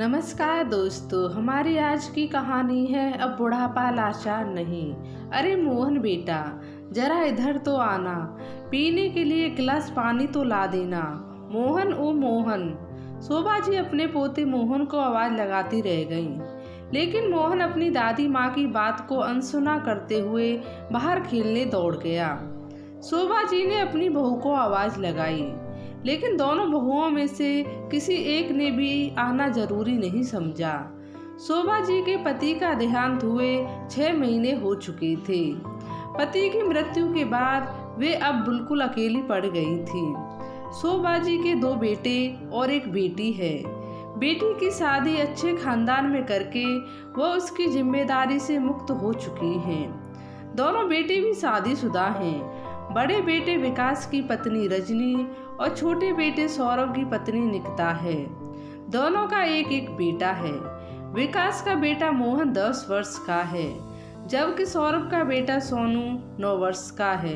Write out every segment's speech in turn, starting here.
नमस्कार दोस्तों, हमारी आज की कहानी है अब बुढ़ापा लाचार नहीं। अरे मोहन बेटा, जरा इधर तो आना, पीने के लिए गिलास पानी तो ला देना। मोहन ओ मोहन। शोभा जी अपने पोते मोहन को आवाज लगाती रह गईं, लेकिन मोहन अपनी दादी माँ की बात को अनसुना करते हुए बाहर खेलने दौड़ गया। शोभा जी ने अपनी बहू को आवाज लगाई, लेकिन दोनों बहुओं में से किसी एक ने भी आना जरूरी नहीं समझा। शोभा जी के पति का देहांत हुए 6 महीने हो चुके थे। पति की मृत्यु के बाद वे अब बिल्कुल अकेली पड़ गई थी। शोभा जी के 2 बेटे और एक बेटी है। बेटी की शादी अच्छे खानदान में करके वह उसकी जिम्मेदारी से मुक्त हो चुकी हैं। दोनों बेटे भी शादीशुदा हैं। बड़े बेटे विकास की पत्नी रजनी और छोटे बेटे सौरभ की पत्नी निकिता है। दोनों का एक एक बेटा है। विकास का बेटा मोहन 10 वर्ष का है, जबकि सौरभ का बेटा सोनू 9 वर्ष का है।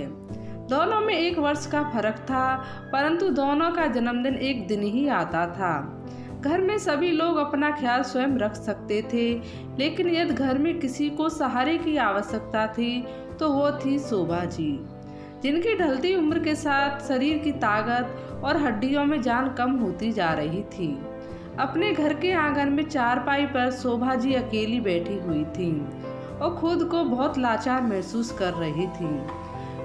दोनों में 1 वर्ष का फर्क था, परंतु दोनों का जन्मदिन एक दिन ही आता था। घर में सभी लोग अपना ख्याल स्वयं रख सकते थे, लेकिन यदि घर में किसी को सहारे की आवश्यकता थी तो वो थी शोभा जी, जिनकी ढलती उम्र के साथ शरीर की ताकत और हड्डियों में जान कम होती जा रही थी। अपने घर के आंगन में चारपाई पर शोभा जी अकेली बैठी हुई थी और खुद को बहुत लाचार महसूस कर रही थी।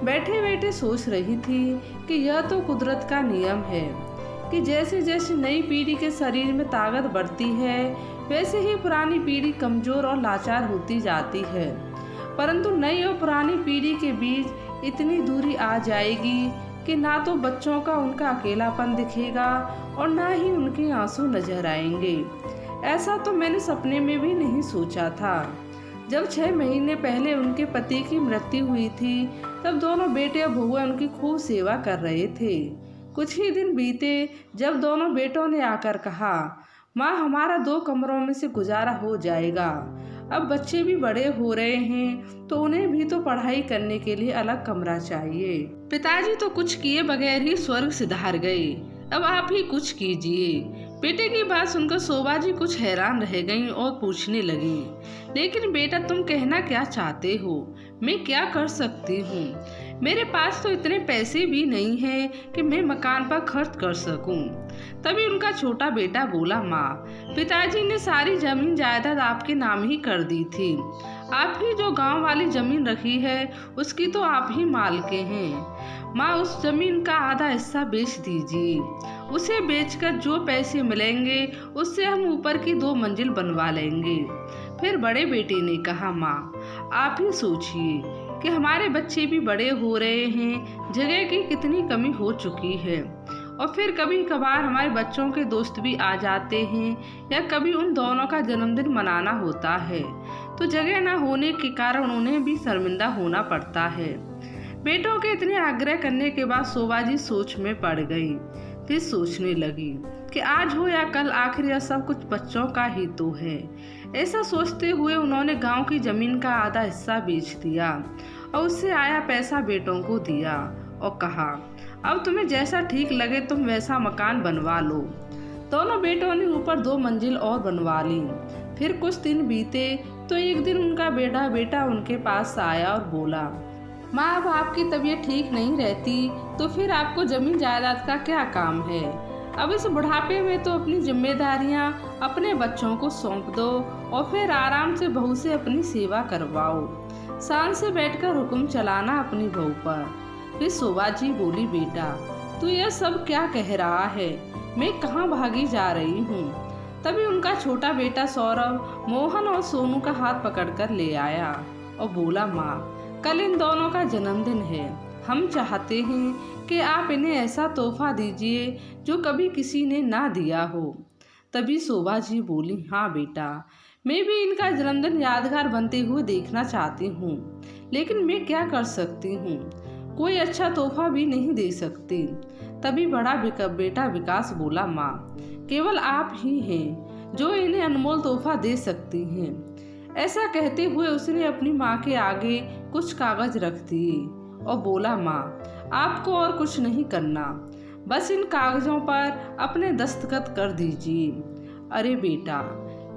बैठे बैठे सोच रही थी कि यह तो कुदरत का नियम है कि जैसे जैसे नई पीढ़ी के शरीर में ताकत बढ़ती है, वैसे ही पुरानी पीढ़ी कमजोर और लाचार होती जाती है। परंतु नई और पुरानी पीढ़ी के बीच इतनी दूरी आ जाएगी कि ना तो बच्चों का उनका अकेलापन दिखेगा और ना ही उनके आंसू नजर आएंगे। ऐसा तो मैंने सपने में भी नहीं सोचा था। जब 6 महीने पहले उनके पति की मृत्यु हुई थी, तब दोनों बेटे और बहुएं उनकी खूब सेवा कर रहे थे। कुछ ही दिन बीते जब दोनों बेटों ने आकर कहा, माँ हमारा 2 कमरों में से गुजारा हो जाएगा। अब बच्चे भी बड़े हो रहे हैं तो उन्हें भी तो पढ़ाई करने के लिए अलग कमरा चाहिए। पिताजी तो कुछ किए बगैर ही स्वर्ग सिधार गए, अब आप ही कुछ कीजिए। बेटे की बात सुनकर शोभा जी कुछ हैरान रह गईं और पूछने लगी, लेकिन बेटा तुम कहना क्या चाहते हो? मैं क्या कर सकती हूँ? मेरे पास तो इतने पैसे भी नहीं हैं कि मैं मकान पर खर्च कर सकूं। तभी उनका छोटा बेटा बोला, माँ पिताजी ने सारी जमीन जायदाद आपके नाम ही कर दी थी। आपकी जो गांव वाली जमीन रखी है उसकी तो आप ही मालिक हैं। माँ उस जमीन का आधा हिस्सा बेच दीजिए। उसे बेचकर जो पैसे मिलेंगे उससे हम ऊपर की 2 मंजिल बनवा लेंगे। फिर बड़े बेटे ने कहा, माँ आप ही सोचिए कि हमारे बच्चे भी बड़े हो रहे हैं, जगह की कितनी कमी हो चुकी है, और फिर कभी कभार हमारे बच्चों के दोस्त भी आ जाते हैं या कभी उन दोनों का जन्मदिन मनाना होता है तो जगह न होने के कारण उन्हें भी शर्मिंदा होना पड़ता है। बेटों के इतने आग्रह करने के बाद शोभा जी सोच में पड़ गई। फिर सोचने लगी कि आज हो या कल आखिर यह सब कुछ बच्चों का ही तो है। ऐसा सोचते हुए उन्होंने गांव की जमीन का आधा हिस्सा बेच दिया और उससे आया पैसा बेटों को दिया और कहा, अब तुम्हें जैसा ठीक लगे तुम वैसा मकान बनवा लो। दोनों बेटों ने ऊपर 2 मंजिल और बनवा ली। फिर कुछ दिन बीते तो एक दिन उनका बेटा उनके पास आया और बोला, माँ अब आपकी तबीयत ठीक नहीं रहती तो फिर आपको जमीन जायदाद का क्या काम है? अब इस बुढ़ापे में तो अपनी जिम्मेदारियाँ अपने बच्चों को सौंप दो और फिर आराम से बहू से अपनी सेवा करवाओ। शान से बैठकर हुक्म चलाना अपनी बहू पर। फिर शोभा जी बोली, बेटा तू यह सब क्या कह रहा है? मैं कहाँ भागी जा रही हूँ? तभी उनका छोटा बेटा सौरभ मोहन और सोनू का हाथ पकड़कर ले आया और बोला, माँ कल इन दोनों का जन्मदिन है। हम चाहते हैं कि आप इन्हें ऐसा तोहफा दीजिए जो कभी किसी ने ना दिया हो। तभी शोभा जी बोली, हाँ बेटा मैं भी इनका जन्मदिन यादगार बनते हुए देखना चाहती हूँ, लेकिन मैं क्या कर सकती हूँ? कोई अच्छा तोहफा भी नहीं दे सकती। तभी बड़ा बेटा विकास बोला, माँ केवल आप ही हैं जो इन्हें अनमोल तोहफा दे सकती हैं। ऐसा कहते हुए उसने अपनी माँ के आगे कुछ कागज रख दिए और बोला, माँ आपको और कुछ नहीं करना, बस इन कागजों पर अपने दस्तखत कर दीजिए। अरे बेटा,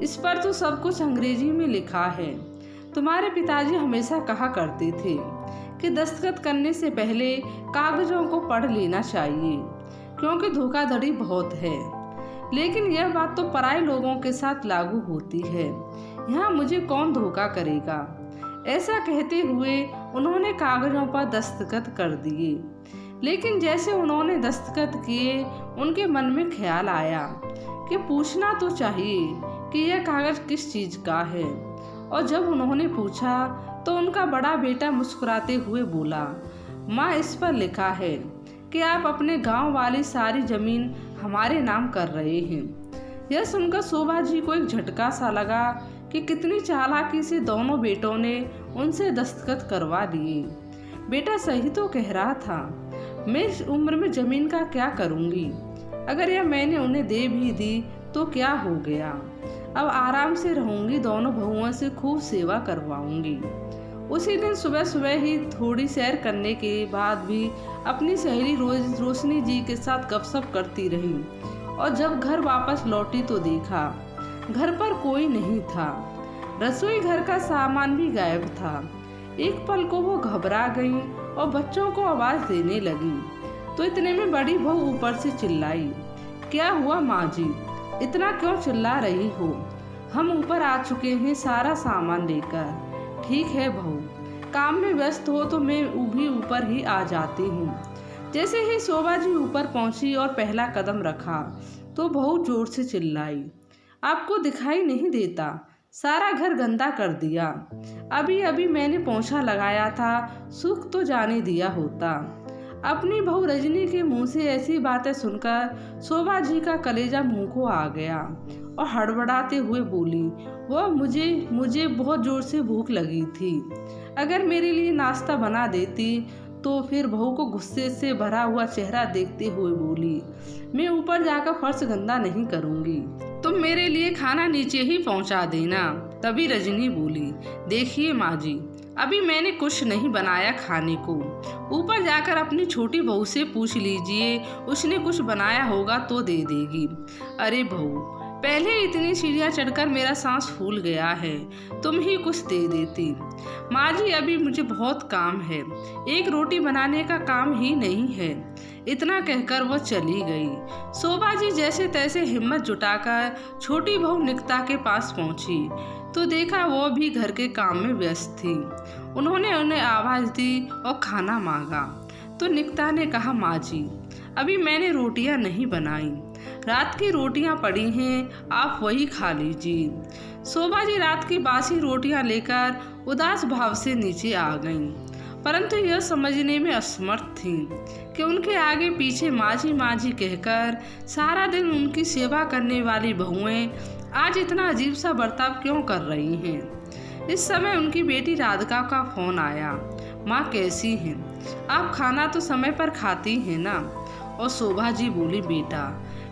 इस पर तो सब कुछ अंग्रेजी में लिखा है। तुम्हारे पिताजी हमेशा कहा करते थे कि दस्तखत करने से पहले कागजों को पढ़ लेना चाहिए, क्योंकि धोखाधड़ी बहुत है। लेकिन यह बात तो पराये लोगों के साथ लागू होती है, यहाँ मुझे कौन धोखा करेगा। ऐसा कहते हुए उन्होंने कागजों पर दस्तखत कर दिए। लेकिन जैसे उन्होंने दस्तखत किए, उनके मन में ख्याल आया कि पूछना तो चाहिए कि यह कागज किस चीज़ का है। और जब उन्होंने पूछा तो उनका बड़ा बेटा मुस्कुराते हुए बोला, माँ, इस पर लिखा है कि आप अपने गांव वाली सारी ज़मीन हमारे नाम कर रहे हैं। यह सुनकर शोभा जी को एक झटका सा लगा कि कितनी चालाकी से दोनों बेटों ने उनसे दस्तखत करवा लिए। बेटा सही तो कह रहा था, मैं इस उम्र में ज़मीन का क्या करूँगी। अगर यह मैंने उन्हें दे भी दी तो क्या हो गया। अब आराम से रहूँगी, दोनों बहुओं से खूब सेवा करवाऊँगी। उसी दिन सुबह सुबह ही थोड़ी सैर करने के बाद भी अपनी सहेली रोशनी जी के साथ गपशप करती रही। और जब घर वापस लौटी तो देखा घर पर कोई नहीं था। रसोई घर का सामान भी गायब था। एक पल को वो घबरा गई और बच्चों को आवाज़ देने लगी तो इतने में बड़ी बहू ऊपर से चिल्लाई, क्या हुआ माँ जी, इतना क्यों चिल्ला रही हो? हम ऊपर आ चुके हैं सारा सामान लेकर। ठीक है बहू, काम में व्यस्त हो तो मैं भी ऊपर ही आ जाती हूँ। जैसे ही शोभा जी ऊपर पहुँची और पहला कदम रखा तो बहू जोर से चिल्लाई, आपको दिखाई नहीं देता? सारा घर गंदा कर दिया। अभी अभी मैंने पोंछा लगाया था, सुख तो जाने दिया होता। अपनी बहू रजनी के मुंह से ऐसी बातें सुनकर शोभा जी का कलेजा मुंह को आ गया और हड़बड़ाते हुए बोली, वो मुझे बहुत जोर से भूख लगी थी। अगर मेरे लिए नाश्ता बना देती। तो फिर बहू को गुस्से से भरा हुआ चेहरा देखते हुए बोली, मैं ऊपर जाकर फर्श गंदा नहीं करूँगी, तुम मेरे लिए खाना नीचे ही पहुँचा देना। तभी रजनी बोली, देखिए माँ जी, अभी मैंने कुछ नहीं बनाया खाने को। ऊपर जाकर अपनी छोटी बहू से पूछ लीजिए, उसने कुछ बनाया होगा तो दे देगी। अरे बहू, पहले इतनी सीढ़ियाँ चढ़कर मेरा सांस फूल गया है, तुम ही कुछ दे देती। माँ जी, अभी मुझे बहुत काम है, एक रोटी बनाने का काम ही नहीं है। इतना कहकर वो चली गई। शोभा जी जैसे तैसे हिम्मत जुटाकर छोटी बहू निकिता के पास पहुंची तो देखा वो भी घर के काम में व्यस्त थी। उन्होंने उन्हें आवाज़ दी और खाना मांगा तो निकिता ने कहा, माँ जी, अभी मैंने रोटियां नहीं बनाई, रात की रोटियां पड़ी हैं, आप वही खा लीजिए। शोभा जी रात की बासी रोटियां लेकर उदास भाव से नीचे आ गईं, परंतु यह समझने में असमर्थ थीं कि उनके आगे पीछे माँ जी कहकर सारा दिन उनकी सेवा करने वाली बहुएं आज इतना अजीब सा बर्ताव क्यों कर रही हैं। इस समय उनकी बेटी राधिका का फोन आया, माँ कैसी हैं, आप खाना तो समय पर खाती हैं ना? और शोभा जी बोली, बेटा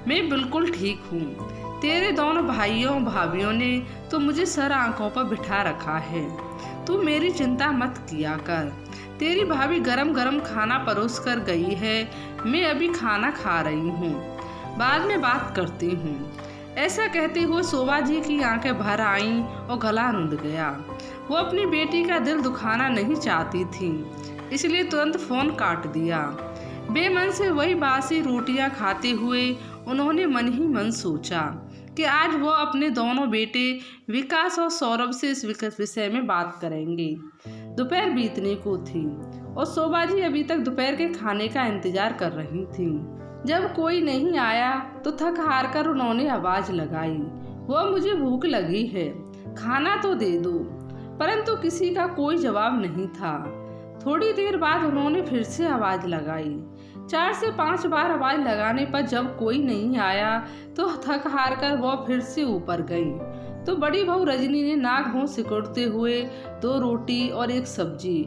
मैं बिल्कुल ठीक हूँ, तेरे दोनों भाइयों भाभियों ने तो मुझे सर आंखों पर बिठा रखा है, तू मेरी चिंता मत किया कर। तेरी भाभी गरम गरम खाना परोस कर गई है, मैं अभी खाना खा रही हूँ, बाद में बात करती हूँ। ऐसा कहते हुए शोभा जी की आंखें भर आईं और गला रुंध गया। वो अपनी बेटी का दिल दुखाना नहीं चाहती थी, इसलिए तुरंत फोन काट दिया। बेमन से वही बासी रोटियां खाते हुए उन्होंने मन ही मन सोचा कि आज वो अपने दोनों बेटे विकास और सौरभ से इस विषय में बात करेंगे। दोपहर बीतने को थी और शोभा जी अभी तक दोपहर के खाने का इंतजार कर रही थी। जब कोई नहीं आया तो थक हार कर उन्होंने आवाज़ लगाई, वो मुझे भूख लगी है, खाना तो दे दो। परंतु किसी का कोई जवाब नहीं था। थोड़ी देर बाद उन्होंने फिर से आवाज़ लगाई। 4 से 5 बार आवाज़ लगाने पर जब कोई नहीं आया तो थक हार कर वो फिर से ऊपर गई तो बड़ी बहू रजनी ने नाक मुंह सिकुड़ते हुए 2 रोटी और 1 सब्जी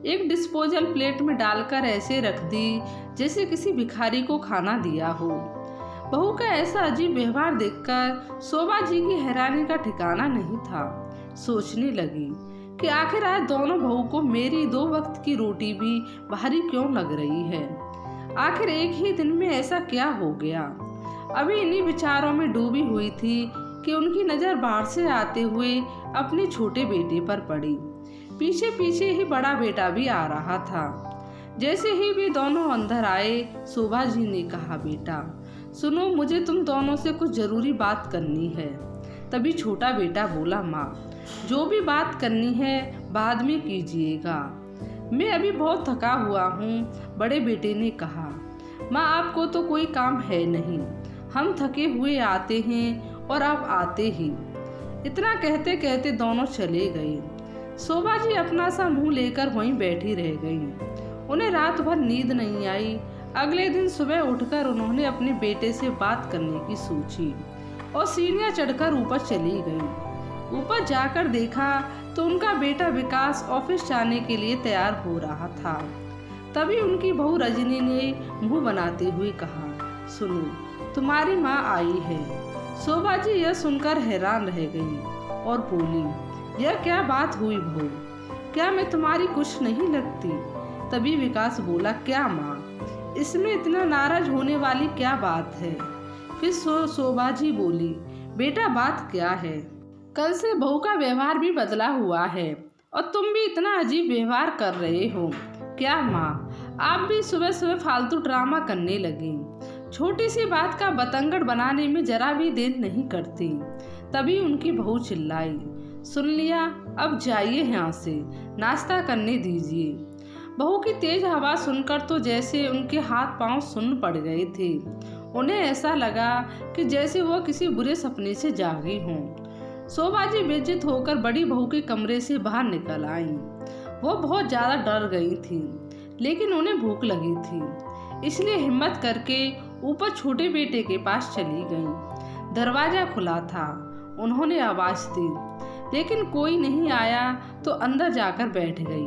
एक डिस्पोजल प्लेट में डालकर ऐसे रख दी जैसे किसी भिखारी को खाना दिया हो। बहू का ऐसा अजीब व्यवहार देखकर शोभा जी की हैरानी का ठिकाना नहीं था। सोचने लगी कि आखिर आज दोनों बहू को मेरी 2 वक्त की रोटी भी भारी क्यों लग रही है। आखिर एक ही दिन में ऐसा क्या हो गया। अभी इन्हीं विचारों में डूबी हुई थी कि उनकी नज़र बाहर से आते हुए अपने छोटे बेटे पर पड़ी। पीछे पीछे ही बड़ा बेटा भी आ रहा था। जैसे ही वे दोनों अंदर आए, शोभा जी ने कहा, बेटा सुनो, मुझे तुम दोनों से कुछ ज़रूरी बात करनी है। तभी छोटा बेटा बोला, माँ जो भी बात करनी है बाद में कीजिएगा, मैं अभी बहुत थका हुआ हूँ। बड़े बेटे ने कहा, माँ आपको तो कोई काम है नहीं, हम थके हुए आते हैं और आप आते ही। इतना कहते कहते दोनों चले गए। शोभा जी अपना सा मुंह लेकर वहीं बैठी रह गई। उन्हें रात भर नींद नहीं आई। अगले दिन सुबह उठकर उन्होंने अपने बेटे से बात करने की सोची और सीढ़ियाँ चढ़कर ऊपर चली गई। ऊपर जाकर देखा तो उनका बेटा विकास ऑफिस जाने के लिए तैयार हो रहा था। तभी उनकी बहू रजनी ने मुंह बनाते हुए कहा, सुनो तुम्हारी माँ आई है। शोभा जी यह सुनकर हैरान रह गई और बोली, यह क्या बात हुई बहू, क्या मैं तुम्हारी कुछ नहीं लगती? तभी विकास बोला, क्या माँ, इसमें इतना नाराज होने वाली क्या बात है? फिर शोभा जी बोली, बेटा बात क्या है, कल से बहू का व्यवहार भी बदला हुआ है और तुम भी इतना अजीब व्यवहार कर रहे हो। क्या माँ, आप भी सुबह सुबह फालतू ड्रामा करने लगी, छोटी सी बात का बतंगड़ बनाने में जरा भी देर नहीं करती। तभी उनकी बहू चिल्लाई, सुन लिया, अब जाइए यहाँ से, नाश्ता करने दीजिए। बहू की तेज आवाज़ सुनकर तो जैसे उनके हाथ पांव सुन्न पड़ गए थे। उन्हें ऐसा लगा कि जैसे वह किसी बुरे सपने से जागी हों। शोभा जी बेइज्जत होकर बड़ी बहू के कमरे से बाहर निकल आईं। वो बहुत ज़्यादा डर गई थी, लेकिन उन्हें भूख लगी थी, इसलिए हिम्मत करके ऊपर छोटे बेटे के पास चली गईं। दरवाज़ा खुला था। उन्होंने आवाज़ दी, लेकिन कोई नहीं आया तो अंदर जाकर बैठ गई।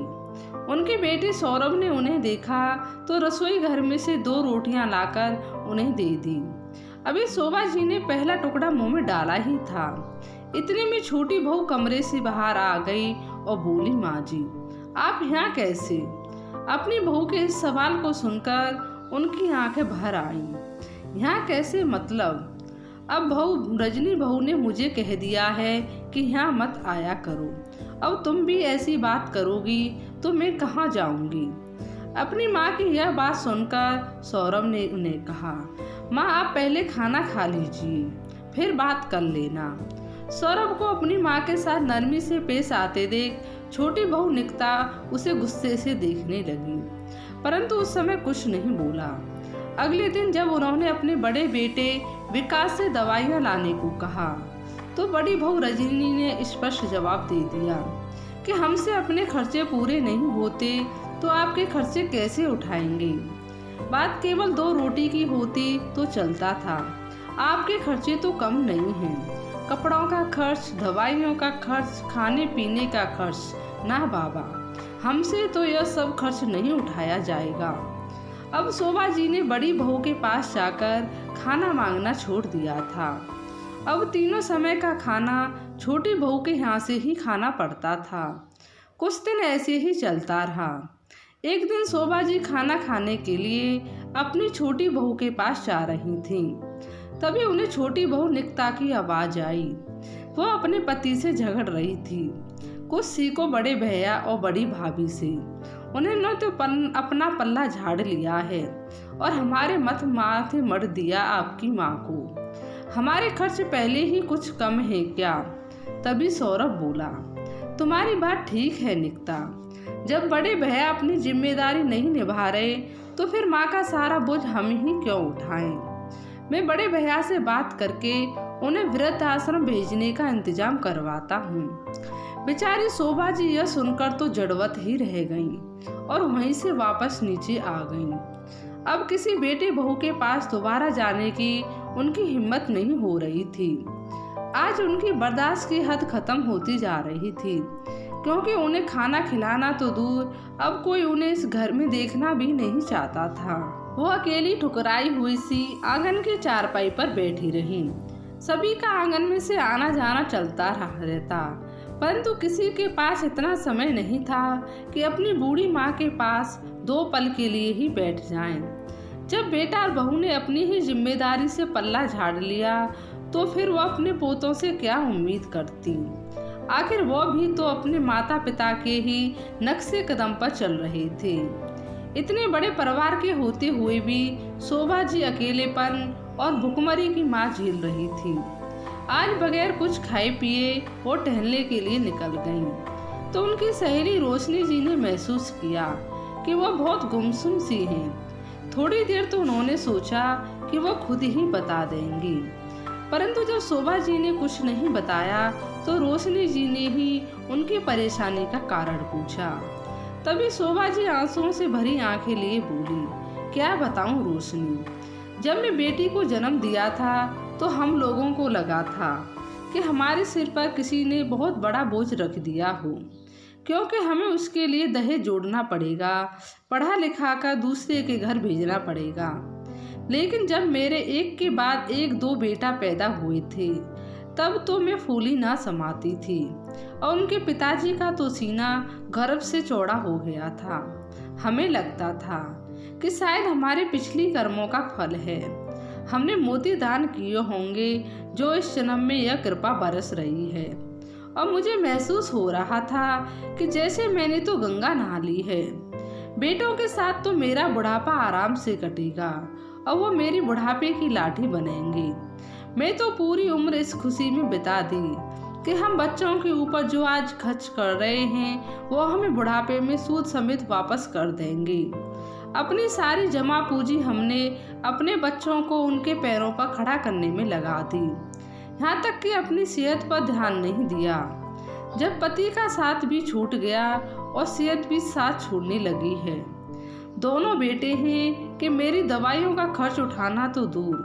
उनके बेटे सौरभ ने उन्हें देखा तो रसोई घर में से 2 रोटियां लाकर उन्हें दे दी। अभी शोभा जी ने पहला टुकड़ा मुंह में डाला ही था, इतने में छोटी बहू कमरे से बाहर आ गई और बोली, माँ जी आप यहाँ कैसे? अपनी बहू के इस सवाल को सुनकर उनकी आंखें भर आईं। यहाँ कैसे मतलब? अब रजनी बहू ने मुझे कह दिया है कि यहाँ मत आया करो। अब तुम भी ऐसी बात करोगी तो मैं कहाँ जाऊँगी? अपनी माँ की यह बात सुनकर सौरभ ने उन्हें कहा, माँ आप पहले खाना खा लीजिए, फिर बात कर लेना। सौरभ को अपनी माँ के साथ नरमी से पेश आते देख छोटी बहू निकिता उसे गुस्से से देखने लगी, परंतु उस समय कुछ नहीं बोला। अगले दिन जब उन्होंने अपने बड़े बेटे विकास से दवाइयाँ लाने को कहा तो बड़ी बहू रजनी ने स्पष्ट जवाब दे दिया कि हमसे अपने खर्चे पूरे नहीं होते तो आपके खर्चे कैसे उठाएंगे? बात केवल 2 रोटी की होती तो चलता था, आपके खर्चे तो कम नहीं हैं। कपड़ों का खर्च, दवाइयों का खर्च, खाने पीने का खर्च। ना बाबा, हमसे तो यह सब खर्च नहीं उठाया जाएगा। अब शोभा जी ने बड़ी बहू के पास जाकर खाना मांगना छोड़ दिया था। अब तीनों समय का खाना छोटी बहू के यहाँ से ही खाना पड़ता था। कुछ दिन ऐसे ही चलता रहा। एक दिन शोभा जी खाना खाने के लिए अपनी छोटी बहू के पास जा रही थीं। तभी उन्हें छोटी बहू निकिता की आवाज़ आई। वह अपने पति से झगड़ रही थी, कुछ सीखो बड़े भैया और बड़ी भाभी से। उन्होंने तो अपना पल्ला झाड़ लिया है और हमारे माथे मर दिया आपकी माँ को। हमारे खर्च पहले ही कुछ कम है क्या? तभी सौरभ बोला, तुम्हारी बात ठीक है निकिता, जब बड़े भैया अपनी जिम्मेदारी नहीं निभा रहे तो फिर माँ का सारा बोझ हम ही क्यों उठाएं? मैं बड़े भैया से बात करके उन्हें वृद्ध आश्रम भेजने का इंतजाम करवाता हूँ। बेचारी शोभा जी यह सुनकर तो जड़वत ही रह गईं और वहीं से वापस नीचे आ गईं। अब किसी बेटे बहू के पास दोबारा जाने की उनकी हिम्मत नहीं हो रही थी। आज उनकी बर्दाश्त की हद खत्म होती जा रही थी, क्योंकि उन्हें खाना खिलाना तो दूर, अब कोई उन्हें इस घर में देखना भी नहीं चाहता था। वो अकेली ठुकराई हुई सी आंगन की चारपाई पर बैठी रही। सभी का आंगन में से आना जाना चलता रहता, परंतु किसी के पास इतना समय नहीं था कि अपनी बूढ़ी माँ के पास 2 पल के लिए ही बैठ जाएं। जब बेटा और बहू ने अपनी ही जिम्मेदारी से पल्ला झाड़ लिया तो फिर वो अपने पोतों से क्या उम्मीद करती। आखिर वो भी तो अपने माता पिता के ही नक्शे कदम पर चल रहे थे। इतने बड़े परिवार के होते हुए भी शोभा जी अकेलेपन और भुखमरी की मार झेल रही थी। आज बगैर कुछ खाए पिए वो टहलने के लिए निकल गईं, तो उनकी सहेली रोशनी जी ने महसूस किया कि वो बहुत गुमसुम सी हैं। थोड़ी देर तो उन्होंने सोचा कि वो खुद ही बता देंगी, परंतु जब शोभा जी ने कुछ नहीं बताया तो रोशनी जी ने ही उनकी परेशानी का कारण पूछा। तभी शोभा जी आंसुओं से भरी आंखें लिए बोली, क्या बताऊं रोशनी, जब मैं बेटी को जन्म दिया था तो हम लोगों को लगा था कि हमारे सिर पर किसी ने बहुत बड़ा बोझ रख दिया हो, क्योंकि हमें उसके लिए दहेज जोड़ना पड़ेगा, पढ़ा लिखा कर दूसरे के घर भेजना पड़ेगा। लेकिन जब मेरे एक के बाद एक दो बेटा पैदा हुए थे तब तो मैं फूली ना समाती थी, और उनके पिताजी का तो सीना गर्व से चौड़ा हो गया था। हमें लगता था कि शायद हमारे पिछली कर्मों का फल है, हमने मोती दान किए होंगे जो इस जन्म में यह कृपा बरस रही है। और मुझे महसूस हो रहा था कि जैसे मैंने तो गंगा नहा ली है। बेटों के साथ तो मेरा बुढ़ापा आराम से कटेगा और वो मेरी बुढ़ापे की लाठी बनेंगे। मैं तो पूरी उम्र इस खुशी में बिता दी कि हम बच्चों के ऊपर जो आज खर्च कर रहे हैं वो हमें बुढ़ापे में सूद समेत वापस कर देंगे। अपनी सारी जमा पूंजी हमने अपने बच्चों को उनके पैरों पर खड़ा करने में लगा दी, यहाँ तक कि अपनी सेहत पर ध्यान नहीं दिया। जब पति का साथ भी छूट गया और सेहत भी साथ छोड़ने लगी है। दोनों बेटे हैं कि मेरी दवाइयों का खर्च उठाना तो दूर,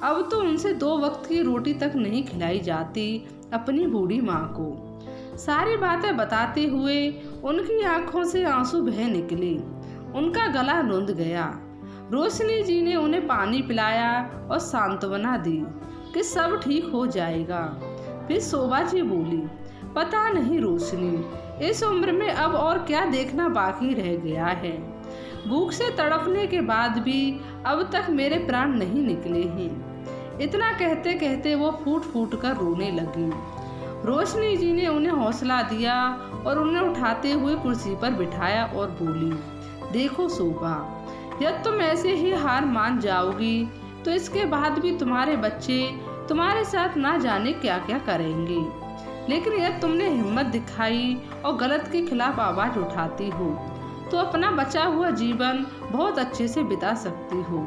अब तो उनसे 2 वक्त की रोटी तक नहीं खिलाई जाती अपनी बूढ़ी माँ को। सारी बातें बताते हुए उनकी आंखों से आंसू बह निकले, उनका गला रुंध गया। रोशनी जी ने उन्हें पानी पिलाया और सांत्वना दी कि सब ठीक हो जाएगा। फिर शोभा जी बोली, पता नहीं रोशनी, इस उम्र में अब और क्या देखना बाकी रह गया है। भूख से तड़पने के बाद भी अब तक मेरे प्राण नहीं निकले हैं। इतना कहते कहते वो फूट फूट कर रोने लगी। रोशनी जी ने उन्हें हौसला दिया और उन्हें उठाते हुए कुर्सी पर बिठाया और बोली, देखो शोभा, यदि तुम ऐसे ही हार मान जाओगी तो इसके बाद भी तुम्हारे बच्चे तुम्हारे साथ ना जाने क्या क्या करेंगे। लेकिन यदि तुमने हिम्मत दिखाई और गलत के खिलाफ आवाज उठाती हो तो अपना बचा हुआ जीवन बहुत अच्छे से बिता सकती हो।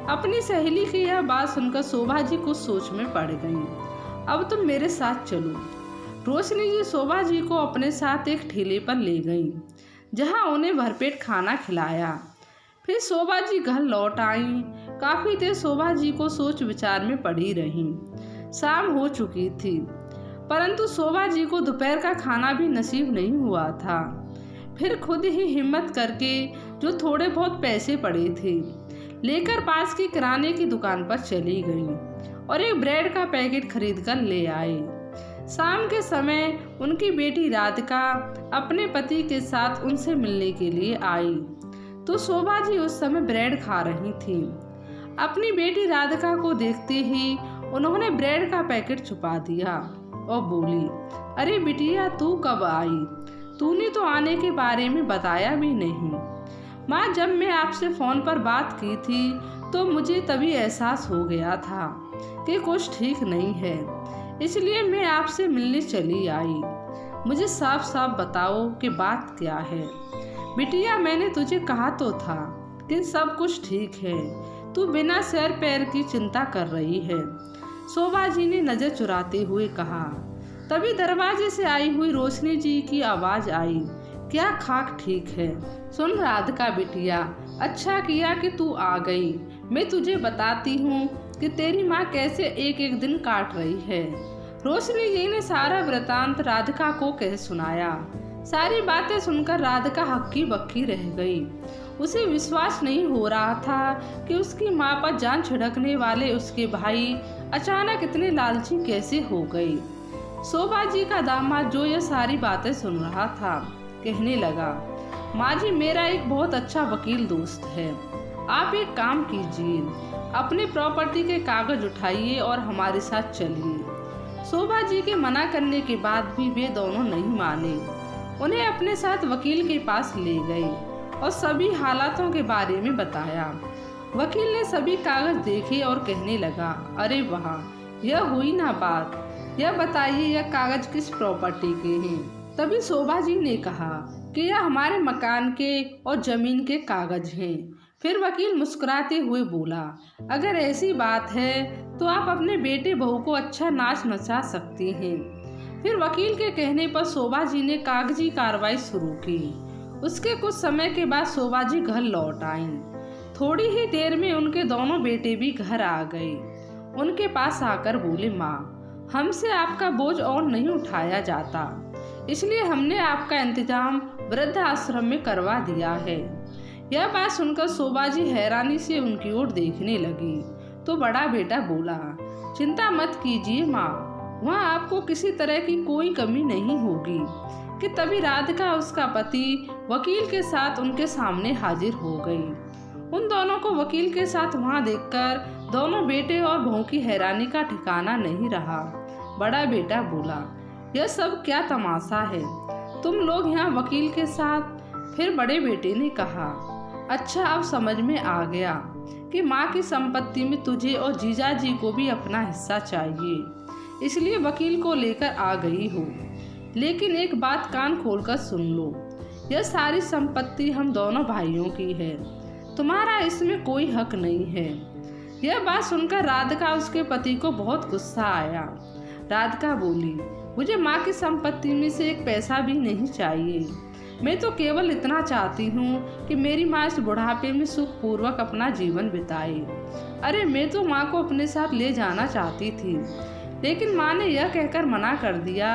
अपनी सहेली की यह बात सुनकर शोभा जी कुछ सोच में पड़ गईं। अब तुम मेरे साथ चलो। रोशनी जी शोभा जी को अपने साथ एक ठेले पर ले गईं, जहां उन्हें भरपेट खाना खिलाया। फिर शोभा जी घर लौट आईं। काफी देर शोभा जी को सोच विचार में पड़ी रहीं। शाम हो चुकी थी, परंतु शोभा जी को दोपहर का खाना भी नसीब नहीं हुआ था। फिर खुद ही हिम्मत करके जो थोड़े बहुत पैसे पड़े थे लेकर पास की किराने की दुकान पर चली गई और एक ब्रेड का पैकेट खरीद कर ले आई। शाम के समय उनकी बेटी राधिका अपने पति के साथ उनसे मिलने के लिए आई, तो शोभा जी उस समय ब्रेड खा रही थी। अपनी बेटी राधिका को देखते ही उन्होंने ब्रेड का पैकेट छुपा दिया और बोली, अरे बिटिया, तू कब आई? तूने तो आने के बारे में बताया भी नहीं। माँ, जब मैं आपसे फ़ोन पर बात की थी तो मुझे तभी एहसास हो गया था कि कुछ ठीक नहीं है, इसलिए मैं आपसे मिलने चली आई। मुझे साफ साफ बताओ कि बात क्या है। बिटिया, मैंने तुझे कहा तो था कि सब कुछ ठीक है, तू बिना सर पैर की चिंता कर रही है, शोभा जी ने नज़र चुराते हुए कहा। तभी दरवाजे से आई हुई रोशनी जी की आवाज़ आई, क्या खाक ठीक है? सुन राधिका बिटिया, अच्छा किया कि तू आ गई। मैं तुझे बताती हूँ कि तेरी माँ कैसे एक एक दिन काट रही है। रोशनी जी ने सारा वृतांत राधिका को कह सुनाया। सारी बातें सुनकर राधिका हक्की बक्की रह गई। उसे विश्वास नहीं हो रहा था कि उसकी माँ पर जान छिड़कने वाले उसके भाई अचानक इतने लालची कैसे हो गए। शोभा जी का दामाद जो यह सारी बातें सुन रहा था कहने लगा, माँ जी, मेरा एक बहुत अच्छा वकील दोस्त है, आप एक काम कीजिए, अपनी प्रॉपर्टी के कागज उठाइए और हमारे साथ चलिए। शोभा जी के मना करने के बाद भी वे दोनों नहीं माने। उन्हें अपने साथ वकील के पास ले गए और सभी हालातों के बारे में बताया। वकील ने सभी कागज देखे और कहने लगा, अरे वाह, यह हुई ना बात। यह बताइए, यह कागज किस प्रॉपर्टी के हैं? तभी शोभा जी ने कहा कि यह हमारे मकान के और जमीन के कागज हैं। फिर वकील मुस्कुराते हुए बोला, अगर ऐसी बात है तो आप अपने बेटे बहू को अच्छा नाच नचा सकती हैं। फिर वकील के कहने पर शोभा जी ने कागजी कार्रवाई शुरू की। उसके कुछ समय के बाद शोभा जी घर लौट आईं। थोड़ी ही देर में उनके दोनों बेटे भी घर आ गए। उनके पास आकर बोले, माँ, हमसे आपका बोझ और नहीं उठाया जाता, इसलिए हमने आपका इंतजाम वृद्ध आश्रम में करवा दिया है। यह बात सुनकर शोभा जी हैरानी से उनकी ओर देखने लगी तो बड़ा बेटा बोला, चिंता मत कीजिए माँ, वहाँ आपको किसी तरह की कोई कमी नहीं होगी। कि तभी राधिका उसका पति वकील के साथ उनके सामने हाजिर हो गई। उन दोनों को वकील के साथ वहाँ देखकर दोनों बेटे और बहू की हैरानी का ठिकाना नहीं रहा। बड़ा बेटा बोला, यह सब क्या तमाशा है, तुम लोग यहाँ वकील के साथ? फिर बड़े बेटे ने कहा, अच्छा, अब समझ में आ गया कि माँ की संपत्ति में तुझे और जीजा जी को भी अपना हिस्सा चाहिए, इसलिए वकील को लेकर आ गई हो। लेकिन एक बात कान खोलकर सुन लो, यह सारी संपत्ति हम दोनों भाइयों की है, तुम्हारा इसमें कोई हक नहीं है। यह बात सुनकर राधिका उसके पति को बहुत गुस्सा आया। राधिका बोली, मुझे माँ की संपत्ति में से एक पैसा भी नहीं चाहिए। मैं तो केवल इतना चाहती हूँ कि मेरी माँ इस बुढ़ापे में सुखपूर्वक अपना जीवन बिताए। अरे, मैं तो माँ को अपने साथ ले जाना चाहती थी, लेकिन माँ ने यह कहकर मना कर दिया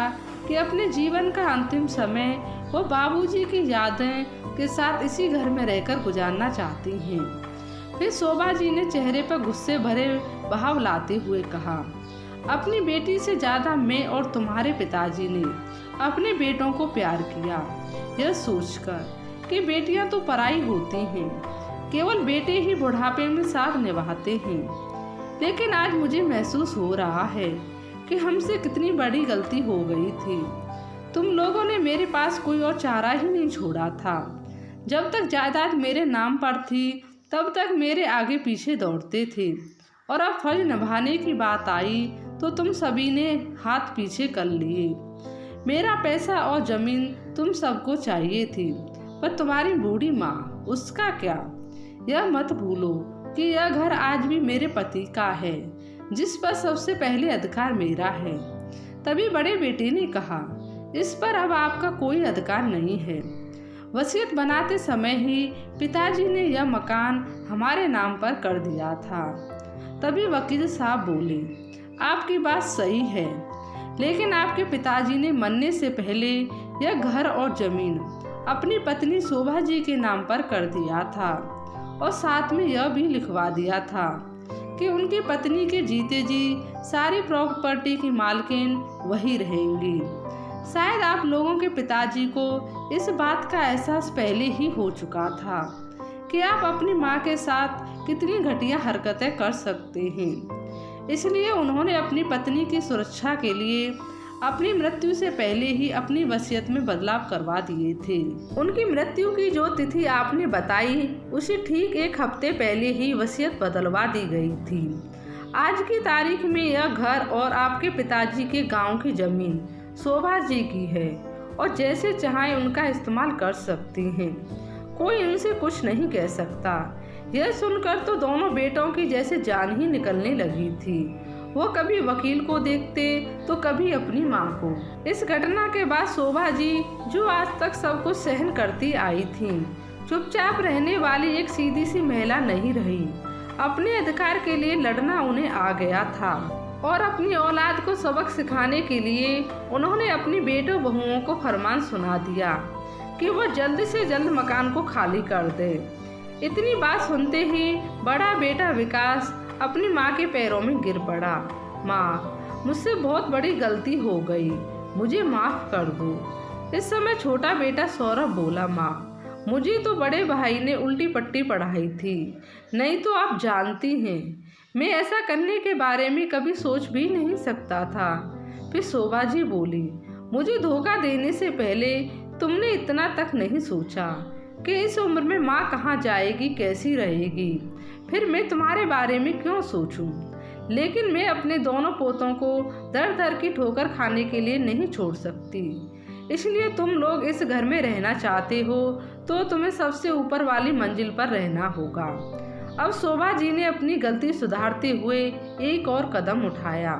कि अपने जीवन का अंतिम समय वो बाबूजी की यादें के साथ इसी घर में रहकर गुजारना चाहती हैं। फिर शोभा जी ने चेहरे पर गुस्से भरे बहाव लाते हुए कहा, अपनी बेटी से ज़्यादा मैं और तुम्हारे पिताजी ने अपने बेटों को प्यार किया, यह सोचकर कि बेटियां तो पराई होती हैं, केवल बेटे ही बुढ़ापे में साथ निभाते हैं। लेकिन आज मुझे महसूस हो रहा है कि हमसे कितनी बड़ी गलती हो गई थी। तुम लोगों ने मेरे पास कोई और चारा ही नहीं छोड़ा था। जब तक जायदाद मेरे नाम पर थी तब तक मेरे आगे पीछे दौड़ते थे, और अब फर्ज निभाने की बात आई तो तुम सभी ने हाथ पीछे कर लिए। मेरा पैसा और ज़मीन तुम सबको चाहिए थी, पर तुम्हारी बूढ़ी माँ, उसका क्या? यह मत भूलो कि यह घर आज भी मेरे पति का है, जिस पर सबसे पहले अधिकार मेरा है। तभी बड़े बेटे ने कहा, इस पर अब आपका कोई अधिकार नहीं है। वसीयत बनाते समय ही पिताजी ने यह मकान हमारे नाम पर कर दिया था। तभी वकील साहब बोले, आपकी बात सही है, लेकिन आपके पिताजी ने मरने से पहले यह घर और जमीन अपनी पत्नी शोभा जी के नाम पर कर दिया था, और साथ में यह भी लिखवा दिया था कि उनकी पत्नी के जीते जी सारी प्रॉपर्टी की मालकिन वही रहेंगी। शायद आप लोगों के पिताजी को इस बात का एहसास पहले ही हो चुका था कि आप अपनी माँ के साथ कितनी घटिया हरकतें कर सकते हैं, इसलिए उन्होंने अपनी पत्नी की सुरक्षा के लिए अपनी मृत्यु से पहले ही अपनी वसीयत में बदलाव करवा दिए थे। उनकी मृत्यु की जो तिथि आपने बताई, उसी ठीक एक हफ्ते पहले ही वसीयत बदलवा दी गई थी। आज की तारीख में यह घर और आपके पिताजी के गांव की जमीन शोभा जी की है, और जैसे चाहें उनका इस्तेमाल कर सकती हैं, कोई इनसे कुछ नहीं कह सकता। यह सुनकर तो दोनों बेटों की जैसे जान ही निकलने लगी थी। वो कभी वकील को देखते तो कभी अपनी माँ को। इस घटना के बाद शोभा जी, जो आज तक सब कुछ सहन करती आई थी, चुपचाप रहने वाली एक सीधी सी महिला नहीं रही। अपने अधिकार के लिए लड़ना उन्हें आ गया था, और अपनी औलाद को सबक सिखाने के लिए उन्होंने अपनी बेटों बहुओं को फरमान सुना दिया कि वो जल्द से जल्द मकान को खाली कर दे। इतनी बात सुनते ही बड़ा बेटा विकास अपनी माँ के पैरों में गिर पड़ा। माँ, मुझसे बहुत बड़ी गलती हो गई, मुझे माफ़ कर दो। इस समय छोटा बेटा सौरभ बोला, माँ, मुझे तो बड़े भाई ने उल्टी पट्टी पढ़ाई थी, नहीं तो आप जानती हैं मैं ऐसा करने के बारे में कभी सोच भी नहीं सकता था। फिर शोभा जी बोली, मुझे धोखा देने से पहले तुमने इतना तक नहीं सोचा कि इस उम्र में माँ कहाँ जाएगी, कैसी रहेगी। फिर मैं तुम्हारे बारे में क्यों सोचूं? लेकिन मैं अपने दोनों पोतों को दर दर की ठोकर खाने के लिए नहीं छोड़ सकती। इसलिए तुम लोग इस घर में रहना चाहते हो तो तुम्हें सबसे ऊपर वाली मंजिल पर रहना होगा। अब शोभा जी ने अपनी गलती सुधारते हुए एक और कदम उठाया।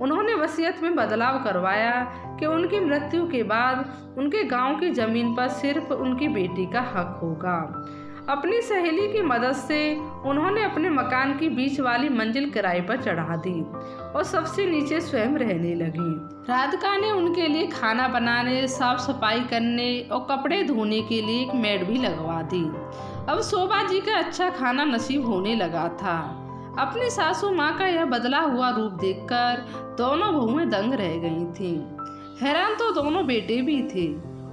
उन्होंने वसीयत में बदलाव करवाया कि उनकी मृत्यु के बाद उनके गांव की जमीन पर सिर्फ उनकी बेटी का हक होगा। अपनी सहेली की मदद से उन्होंने अपने मकान की बीच वाली मंजिल किराए पर चढ़ा दी और सबसे नीचे स्वयं रहने लगी। राधिका ने उनके लिए खाना बनाने, साफ सफाई करने और कपड़े धोने के लिए एक मेड भी लगवा दी। अब शोभा जी का अच्छा खाना नसीब होने लगा था। अपनी सासू माँ का यह बदला हुआ रूप देखकर दोनों बहुएं दंग रह गई थीं। हैरान तो दोनों बेटे भी थे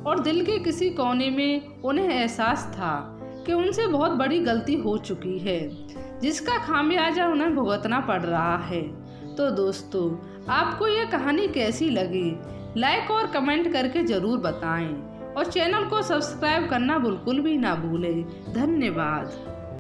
और दिल के किसी कोने में उन्हें एहसास था कि उनसे बहुत बड़ी गलती हो चुकी है, जिसका खामियाजा उन्हें भुगतना पड़ रहा है। तो दोस्तों, आपको यह कहानी कैसी लगी? लाइक और कमेंट करके ज़रूर बताएं और चैनल को सब्सक्राइब करना बिल्कुल भी ना भूलें। धन्यवाद।